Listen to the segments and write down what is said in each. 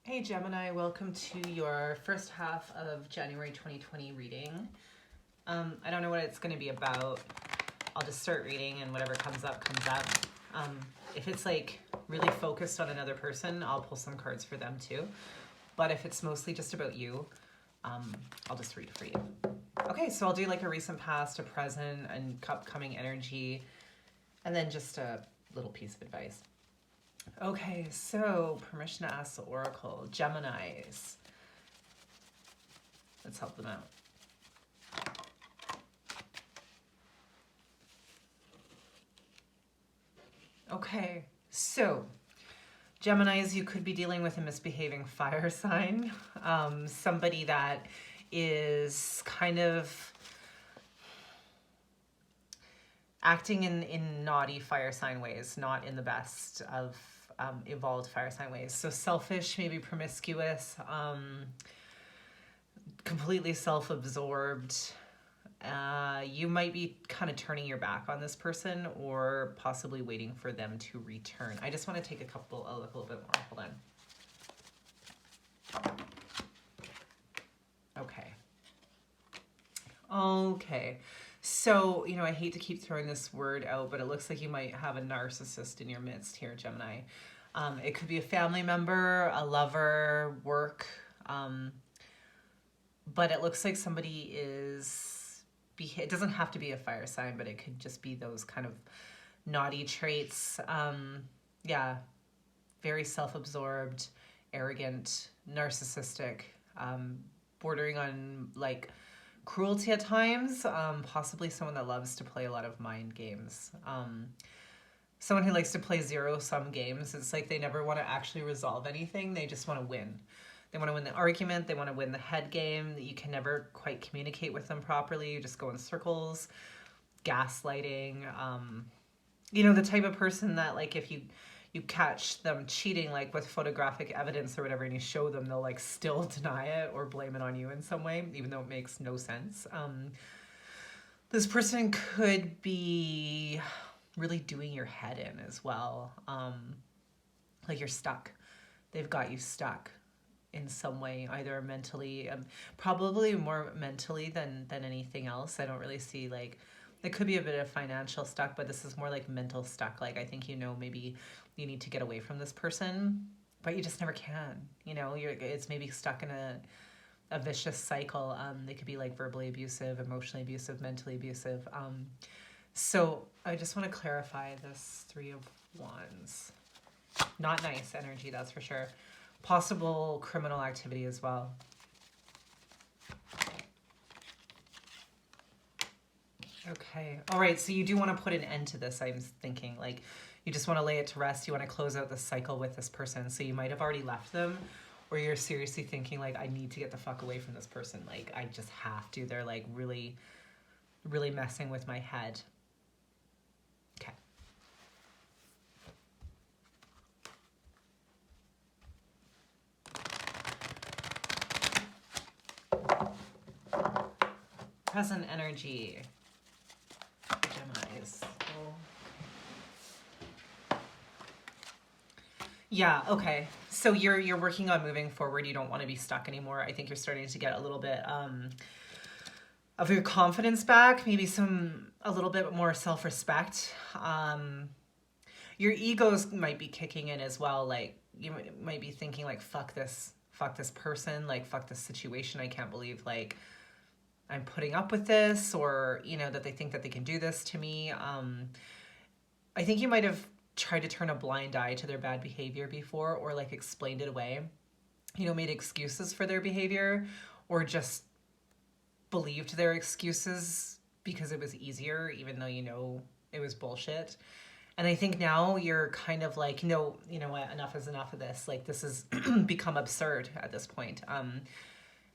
Hey Gemini, welcome to your first half of January 2020 reading. I don't know what it's going to be about. I'll just start reading and whatever comes up, comes up. If it's like really focused on another person, I'll pull some cards for them too. But if it's mostly just about you, I'll just read for you. Okay, so I'll do like a recent past, a present, and upcoming energy, and then just a little piece of advice. Okay, so permission to ask the Oracle. Geminis. Let's help them out. Okay, so Geminis, you could be dealing with a misbehaving fire sign. Somebody that is kind of acting in naughty fire sign ways, not in the best of evolved fire sign ways. So selfish, maybe promiscuous, completely self-absorbed. You might be kind of turning your back on this person or possibly waiting for them to return. I just want to take a little bit more. Hold on. Okay. So, I hate to keep throwing this word out, but it looks like you might have a narcissist in your midst here, Gemini. It could be a family member, a lover, work, but it looks like somebody it doesn't have to be a fire sign, but it could just be those kind of naughty traits. Yeah, very self-absorbed, arrogant, narcissistic, bordering on like cruelty at times, possibly someone that loves to play a lot of mind games. Someone who likes to play zero-sum games. It's like they never want to actually resolve anything. They just want to win. They want to win the argument. They want to win the head game. You can never quite communicate with them properly. You just go in circles. Gaslighting. The type of person that, like, if you catch them cheating, like with photographic evidence or whatever, and you show them, they'll like still deny it or blame it on you in some way, even though it makes no sense. This person could be really doing your head in as well. Like you're stuck. They've got you stuck in some way, either mentally, probably more mentally than anything else. I don't really see, like, it could be a bit of financial stuck, but this is more like mental stuck. Like, I think, maybe you need to get away from this person, but you just never can. It's maybe stuck in a vicious cycle. They could be like verbally abusive, emotionally abusive, mentally abusive. So I just want to clarify this Three of Wands. Not nice energy, that's for sure. Possible criminal activity as well. Okay. All right. So you do want to put an end to this, I'm thinking. Like, you just want to lay it to rest. You want to close out the cycle with this person. So you might have already left them, or you're seriously thinking, like, I need to get the fuck away from this person. Like, I just have to. They're, like, really, really messing with my head. Okay. Present energy. Geminis. Yeah, okay. So you're working on moving forward. You don't want to be stuck anymore. I think you're starting to get a little bit of your confidence back, maybe a little bit more self-respect. Your egos might be kicking in as well. Like, you might be thinking, like, fuck this person, like, fuck this situation. I can't believe, like, I'm putting up with this, or, that they think that they can do this to me. I think you might have tried to turn a blind eye to their bad behavior before, or like explained it away, made excuses for their behavior, or just believed their excuses because it was easier, even though it was bullshit. And I think now you're kind of like, no, you know what, enough is enough of this. Like, this has become absurd at this point.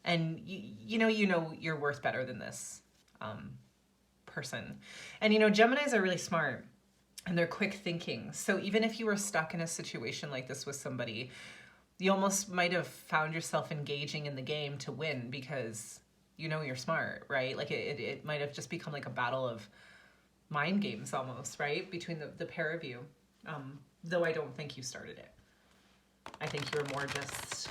And you know you're worth better than this person. And Geminis are really smart and they're quick thinking. So even if you were stuck in a situation like this with somebody, you almost might have found yourself engaging in the game to win because you're smart, right? Like it might have just become like a battle of mind games almost, right? Between the pair of you. Though I don't think you started it. I think you're more just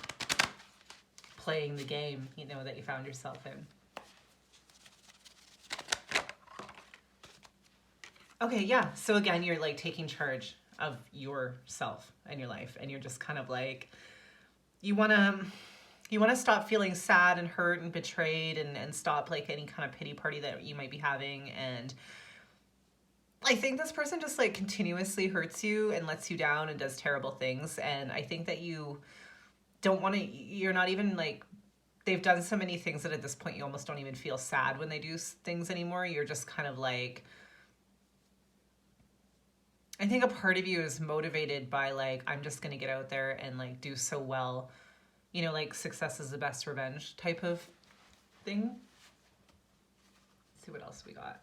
playing the game, you know, that you found yourself in. Okay, yeah. So again, you're like taking charge of yourself and your life, and you're just kind of like, you want to stop feeling sad and hurt and betrayed, and stop like any kind of pity party that you might be having. And I think this person just like continuously hurts you and lets you down and does terrible things. And I think that you don't want to, you're not even like, they've done so many things that at this point you almost don't even feel sad when they do things anymore. You're just kind of like, I think a part of you is motivated by like, I'm just going to get out there and like do so well, you know, like success is the best revenge type of thing. Let's see what else we got.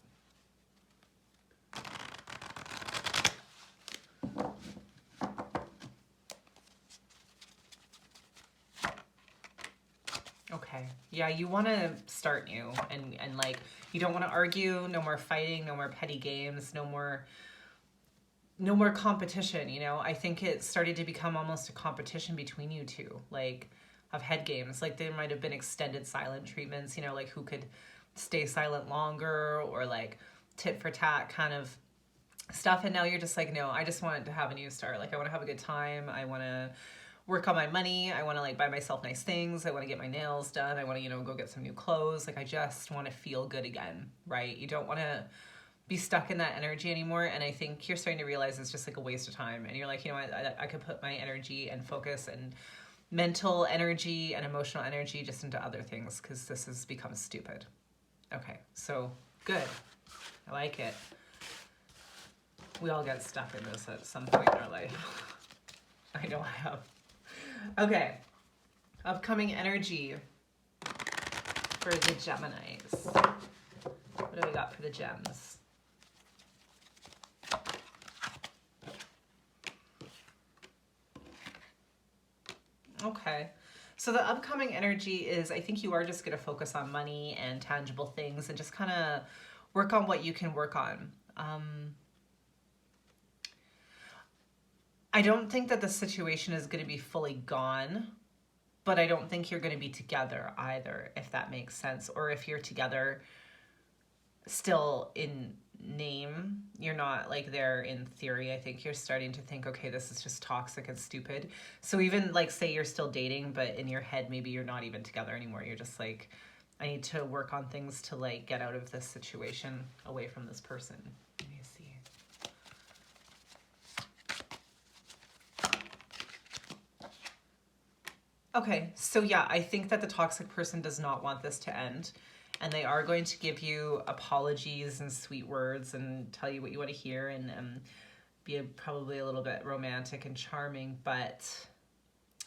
Okay. Yeah, you want to start new, and like, you don't want to argue, no more fighting, no more petty games, no more competition, you know. I think it started to become almost a competition between you two, like, of head games. Like, there might have been extended silent treatments, you know, like who could stay silent longer, or like tit for tat kind of stuff. And now you're just like, no, I just want to have a new start. Like, I want to have a good time. I want to work on my money. I want to like buy myself nice things. I want to get my nails done. I want to, you know, go get some new clothes. Like, I just want to feel good again, right? You don't want to be stuck in that energy anymore. And I think you're starting to realize it's just like a waste of time. And you're like, you know what, I could put my energy and focus and mental energy and emotional energy just into other things, because this has become stupid. Okay, so good. I like it. We all get stuck in this at some point in our life. I know I have. Okay, upcoming energy for the Geminis. What do we got for the gems? Okay, so the upcoming energy is, I think you are just going to focus on money and tangible things and just kind of work on what you can work on. I don't think that the situation is going to be fully gone, but I don't think you're going to be together either, if that makes sense. Or if you're together still in name, you're not like there in theory. I think you're starting to think, okay, this is just toxic and stupid. So even like, say you're still dating, but in your head maybe you're not even together anymore. You're just like, I need to work on things to like get out of this situation, away from this person. Let me see. Okay, so yeah, I think that the toxic person does not want this to end, and they are going to give you apologies and sweet words and tell you what you want to hear, and be probably a little bit romantic and charming. But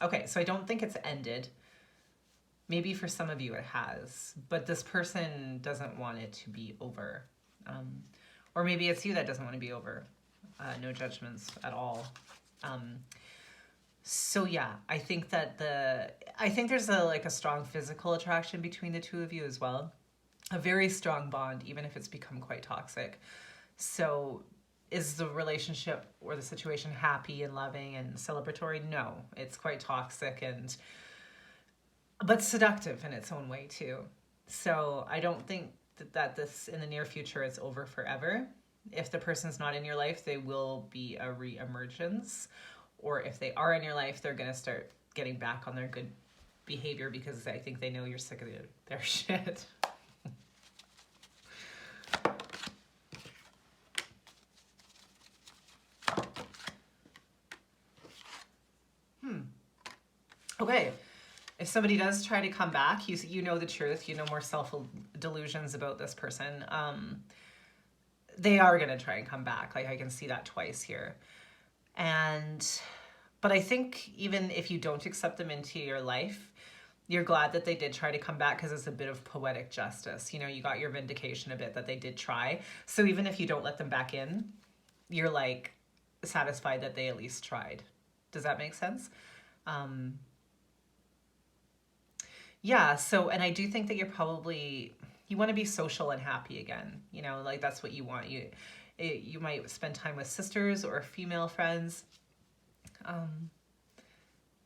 okay, so I don't think it's ended. Maybe for some of you it has, but this person doesn't want it to be over. Or maybe it's you that doesn't want to be over. No judgments at all. So yeah, I think that there's a strong physical attraction between the two of you as well. A very strong bond, even if it's become quite toxic. So is the relationship or the situation happy and loving and celebratory? No, it's quite toxic but seductive in its own way too. So I don't think that this in the near future is over forever. If the person's not in your life, they will be a re-emergence. Or if they are in your life, they're going to start getting back on their good behavior, because I think they know you're sick of their shit. Okay. If somebody does try to come back, you know the truth, you know more self-delusions about this person. They are going to try and come back. Like, I can see that twice here. But I think even if you don't accept them into your life, you're glad that they did try to come back, because it's a bit of poetic justice. You know, you got your vindication a bit that they did try. So even if you don't let them back in, you're like satisfied that they at least tried. Does that make sense? Yeah, so, and I do think that you want to be social and happy again. You know, like, that's what you want. You might spend time with sisters or female friends.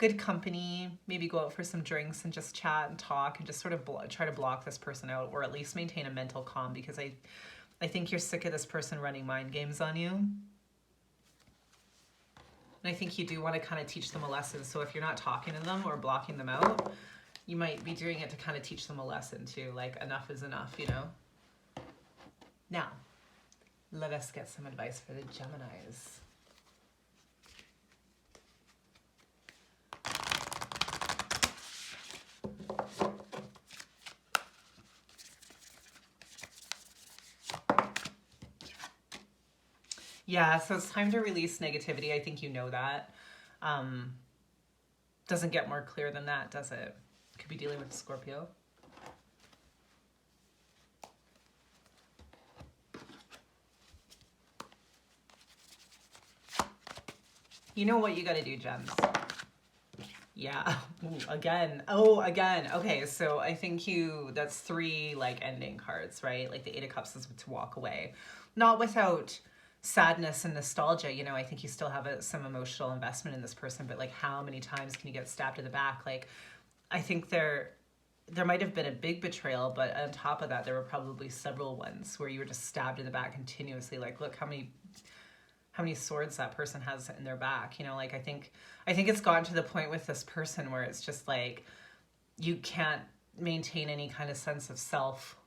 good company, maybe go out for some drinks and just chat and talk and just sort of try to block this person out, or at least maintain a mental calm, because I think you're sick of this person running mind games on you. And I think you do want to kind of teach them a lesson. So if you're not talking to them or blocking them out, you might be doing it to kind of teach them a lesson too, like enough is enough, you know? Now, let us get some advice for the Geminis. Yeah, so it's time to release negativity. I think you know that. Doesn't get more clear than that, does it? Could be dealing with Scorpio. You know what you got to do, Gems. Yeah. Ooh, again. Oh, again. Okay, so I think that's 3 like ending cards, right? Like the 8 of Cups is to walk away. Not without sadness and nostalgia, you know. I think you still have some emotional investment in this person, but like how many times can you get stabbed in the back? Like I think there might have been a big betrayal, but on top of that there were probably several ones where you were just stabbed in the back continuously. Like look how many swords that person has in their back, you know. Like I think it's gotten to the point with this person where it's just like you can't maintain any kind of sense of self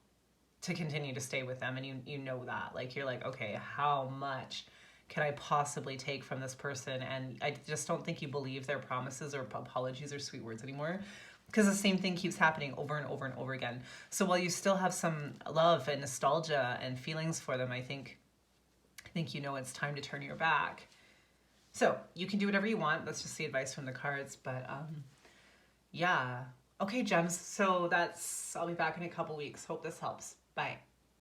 to continue to stay with them, and you know that. Like you're like, okay, how much can I possibly take from this person? And I just don't think you believe their promises or apologies or sweet words anymore, because the same thing keeps happening over and over and over again. So while you still have some love and nostalgia and feelings for them, I think you know it's time to turn your back. So you can do whatever you want. That's just the advice from the cards. But yeah. Okay, Gems. So I'll be back in a couple weeks. Hope this helps. Bye.